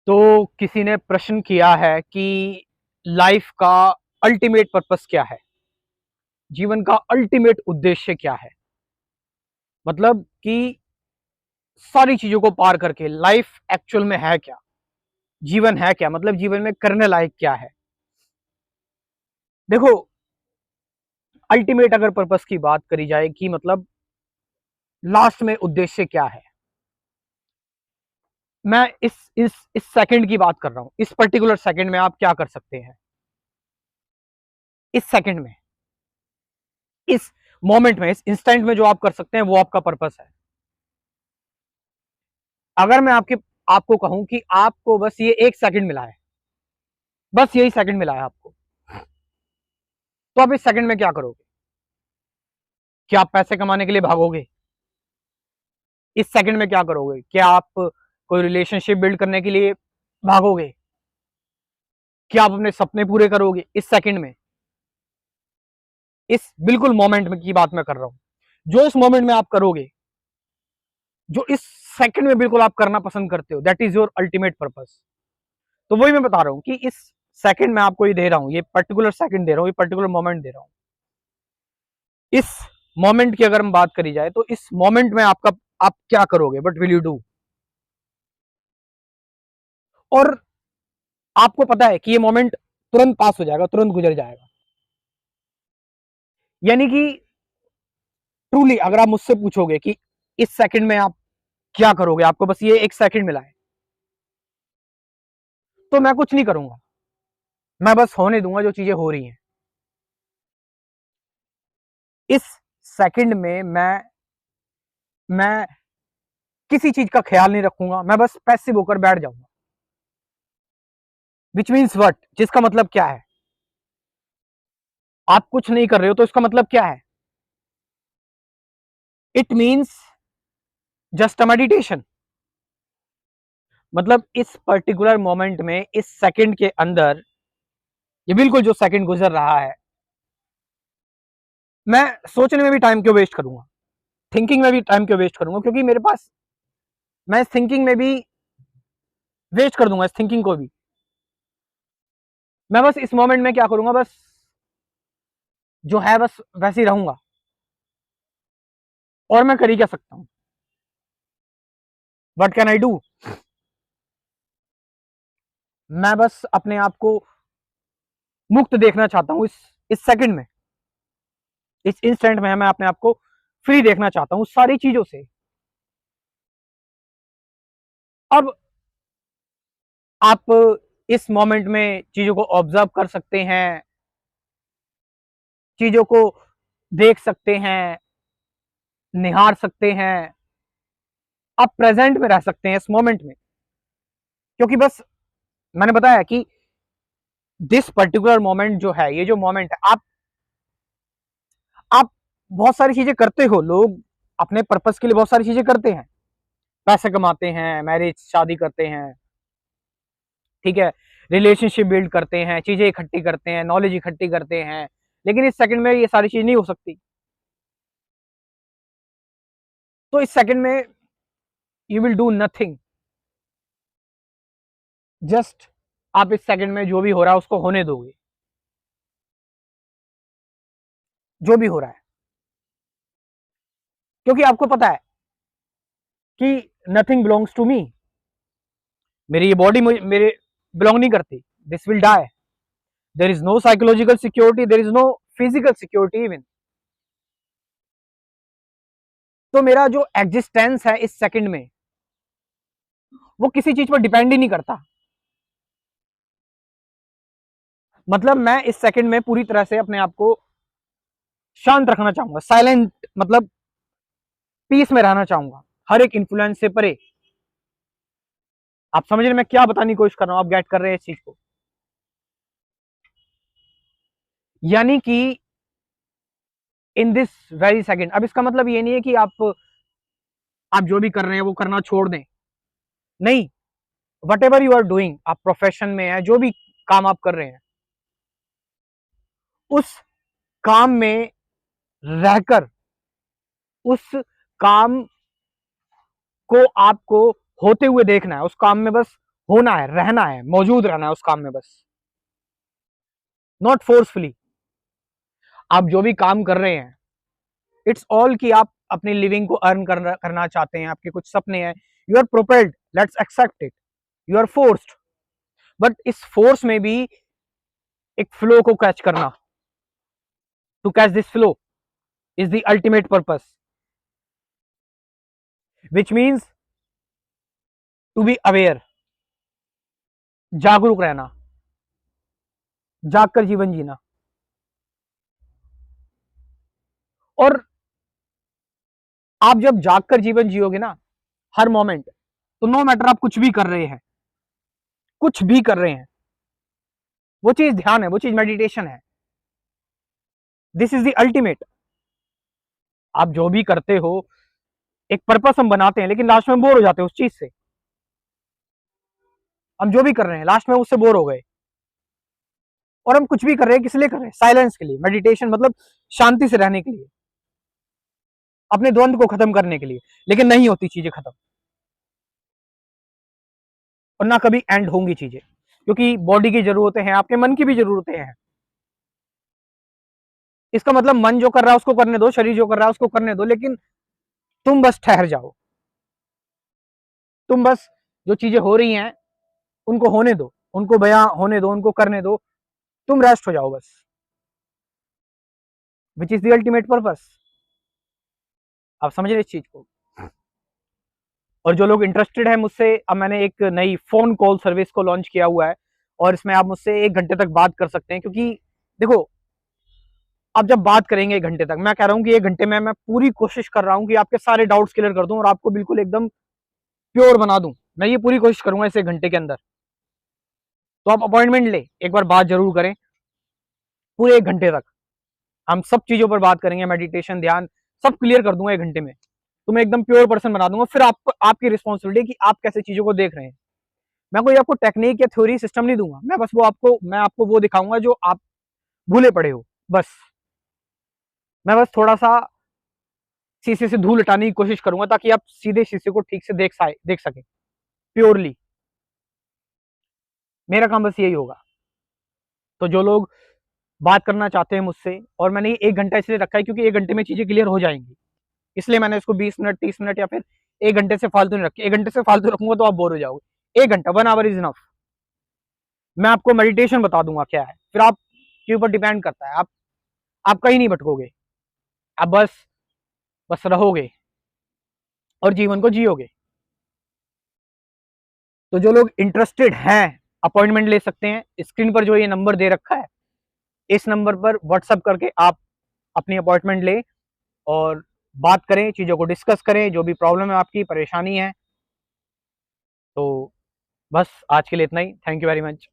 तो किसी ने प्रश्न किया है कि लाइफ का अल्टीमेट पर्पस क्या है? जीवन का अल्टीमेट उद्देश्य क्या है? मतलब कि सारी चीजों को पार करके लाइफ एक्चुअल में है क्या? जीवन है क्या? मतलब जीवन में करने लायक क्या है? देखो, अल्टीमेट अगर पर्पस की बात करी जाए कि मतलब लास्ट में उद्देश्य क्या है, मैं इस सेकंड की बात कर रहा हूं। इस पर्टिकुलर सेकंड में आप क्या कर सकते हैं? इस सेकंड में, इस मोमेंट में, इस इंस्टेंट में जो आप कर सकते हैं वो आपका पर्पस है। अगर मैं आपको कहूं कि आपको बस ये एक सेकंड मिला है, बस यही सेकंड मिला है आपको, तो आप इस सेकंड में क्या करोगे? क्या आप पैसे कमाने के लिए भागोगे? इस सेकंड में क्या करोगे? क्या आप कोई रिलेशनशिप बिल्ड करने के लिए भागोगे? क्या आप अपने सपने पूरे करोगे इस सेकंड में? इस बिल्कुल मोमेंट में की बात मैं कर रहा हूं। जो इस मोमेंट में आप करोगे, जो इस सेकंड में बिल्कुल आप करना पसंद करते हो, that is your ultimate purpose. तो वही मैं बता रहा हूं कि इस सेकंड में आपको ये दे रहा हूं, ये पर्टिकुलर सेकंड दे रहा हूं, ये पर्टिकुलर मोमेंट दे रहा हूं। इस मोमेंट की अगर हम बात करी जाए तो इस मोमेंट में आप क्या करोगे? What will you do? और आपको पता है कि ये मोमेंट तुरंत पास हो जाएगा, तुरंत गुजर जाएगा। यानी कि ट्रूली अगर आप मुझसे पूछोगे कि इस सेकंड में आप क्या करोगे, आपको बस ये एक सेकंड मिला है, तो मैं कुछ नहीं करूंगा। मैं बस होने दूंगा जो चीजें हो रही हैं। इस सेकंड में मैं किसी चीज का ख्याल नहीं रखूंगा, मैं बस पैसिव होकर बैठ जाऊंगा। Which means what? जिसका मतलब क्या है? आप कुछ नहीं कर रहे हो तो इसका मतलब क्या है? It means just a meditation. मतलब इस पर्टिकुलर मोमेंट में, इस सेकंड के अंदर, ये बिल्कुल जो सेकंड गुजर रहा है, मैं सोचने में भी टाइम क्यों वेस्ट करूंगा, थिंकिंग में भी टाइम क्यों वेस्ट करूंगा, क्योंकि मेरे पास, मैं थिंकिंग में भी वेस्ट कर दूंगा, इस थिंकिंग को भी। मैं बस इस मोमेंट में क्या करूंगा, बस जो है बस वैसे ही रहूंगा। और मैं कर ही क्या सकता हूं? What can I do? मैं बस अपने आप को मुक्त देखना चाहता हूं इस सेकंड में, इस इंस्टेंट में मैं अपने आप को फ्री देखना चाहता हूं सारी चीजों से। अब आप इस मोमेंट में चीजों को ऑब्जर्व कर सकते हैं, चीजों को देख सकते हैं, निहार सकते हैं। आप प्रेजेंट में रह सकते हैं इस मोमेंट में, क्योंकि बस मैंने बताया कि दिस पर्टिकुलर मोमेंट जो है, ये जो मोमेंट है, आप बहुत सारी चीजें करते हो। लोग अपने पर्पस के लिए बहुत सारी चीजें करते हैं, पैसे कमाते हैं, मैरिज शादी करते हैं, ठीक है, रिलेशनशिप बिल्ड करते हैं, चीजें इकट्ठी करते हैं, नॉलेज इकट्ठी करते हैं। लेकिन इस सेकंड में ये सारी चीज नहीं हो सकती। तो इस सेकंड में you will do nothing. Just आप इस सेकंड में जो भी हो रहा है उसको होने दोगे, जो भी हो रहा है, क्योंकि आपको पता है कि नथिंग बिलोंग्स टू मी। मेरी ये बॉडी मेरे बिलोंग नहीं करती। This will die. There is no psychological security, there is no physical security even. तो मेरा जो एग्जिस्टेंस है इस सेकंड में, वो किसी चीज पर डिपेंड ही नहीं करता। मतलब मैं इस सेकंड में पूरी तरह से अपने आप को शांत रखना चाहूंगा, साइलेंट, मतलब पीस में रहना चाहूंगा, हर एक इन्फ्लुएंस से परे। आप समझ रहे मैं क्या बताने की कोशिश कर रहा हूं? आप गेट कर रहे हैं इस चीज को? यानी कि इन दिस वेरी सेकंड। अब इसका मतलब ये नहीं है कि आप जो भी कर रहे हैं वो करना छोड़ दें, नहीं। Whatever you are doing, आप प्रोफेशन में है, जो भी काम आप कर रहे हैं, उस काम में रहकर, उस काम को आपको होते हुए देखना है, उस काम में बस होना है, रहना है, मौजूद रहना है उस काम में बस, नॉट फोर्सफुली। आप जो भी काम कर रहे हैं, इट्स ऑल कि आप अपनी लिविंग को अर्न करना चाहते हैं, आपके कुछ सपने हैं, you are propelled, let's accept it, you are forced, but इस फोर्स में भी एक फ्लो को कैच करना, to catch this flow is the ultimate purpose, which means to be aware, जागरूक रहना, जागकर जीवन जीना। और आप जब जागकर जीवन जियोगे ना हर मोमेंट, तो नो मैटर आप कुछ भी कर रहे हैं, कुछ भी कर रहे हैं, वो चीज ध्यान है, वो चीज मेडिटेशन है, दिस इज द अल्टीमेट। आप जो भी करते हो एक पर्पस हम बनाते हैं, लेकिन लास्ट में बोर हो जाते हैं उस चीज से। हम जो भी कर रहे हैं लास्ट में उससे बोर हो गए, और हम कुछ भी कर रहे हैं, किस लिए कर रहे हैं? साइलेंस के लिए, मेडिटेशन मतलब शांति से रहने के लिए, अपने द्वंद को खत्म करने के लिए। लेकिन नहीं होती चीजें खत्म, और ना कभी एंड होंगी चीजें, क्योंकि बॉडी की जरूरतें हैं, आपके मन की भी जरूरतें हैं। इसका मतलब मन जो कर रहा है उसको करने दो, शरीर जो कर रहा है उसको करने दो, लेकिन तुम बस ठहर जाओ, तुम बस जो चीजें हो रही हैं उनको होने दो, उनको बयां होने दो, उनको करने दो, तुम रेस्ट हो जाओ बस, which is the ultimate purpose. आप समझ रहे इस चीज को? और जो लोग इंटरेस्टेड है मुझसे, अब मैंने एक नई फोन कॉल सर्विस को लॉन्च किया हुआ है, और इसमें आप मुझसे 1 घंटे तक बात कर सकते हैं। क्योंकि देखो, आप जब बात करेंगे 1 घंटे तक, मैं कह रहा हूँ कि 1 घंटे में मैं पूरी कोशिश कर रहा हूँ कि आपके सारे डाउट्स क्लियर कर दूं और आपको बिल्कुल एकदम प्योर बना दूं। मैं ये पूरी कोशिश करूंगा इस 1 घंटे के अंदर। तो आप अपॉइंटमेंट ले, एक बार बात जरूर करें, पूरे 1 घंटे तक हम सब चीजों पर बात करेंगे, मेडिटेशन, ध्यान, सब क्लियर कर दूंगा 1 घंटे में, तुम्हें एकदम प्योर पर्सन बना दूंगा। फिर आप, आपकी रिस्पॉन्सिबिलिटी कि आप कैसे चीजों को देख रहे हैं। मैं कोई आपको टेक्निक या थ्योरी सिस्टम नहीं दूंगा, मैं बस मैं आपको वो दिखाऊंगा जो आप भूले पड़े हो बस। मैं बस थोड़ा सा शीशे से धूल हटाने की कोशिश करूंगा, ताकि आप सीधे शीशे को ठीक से देख सकें प्योरली। मेरा काम बस यही होगा। तो जो लोग बात करना चाहते हैं मुझसे, और मैंने ये 1 घंटा इसलिए रखा है क्योंकि 1 घंटे में चीजें क्लियर हो जाएंगी, इसलिए मैंने इसको 20 मिनट, 30 मिनट या फिर 1 घंटे से फालतू नहीं रखी। 1 घंटे से फालतू रखूंगा तो आप बोर हो जाओगे। 1 घंटा, 1 आवर इज इनफ। मैं आपको मेडिटेशन बता दूंगा क्या है, फिर आपके ऊपर डिपेंड करता है, आप कहीं नहीं भटकोगे, आप बस रहोगे और जीवन को जियोगे। तो जो लोग इंटरेस्टेड हैं अपॉइंटमेंट ले सकते हैं, स्क्रीन पर जो ये नंबर दे रखा है, इस नंबर पर व्हाट्सअप करके आप अपनी अपॉइंटमेंट लें और बात करें, चीजों को डिस्कस करें, जो भी प्रॉब्लम है, आपकी परेशानी है। तो बस आज के लिए इतना ही। Thank you very much.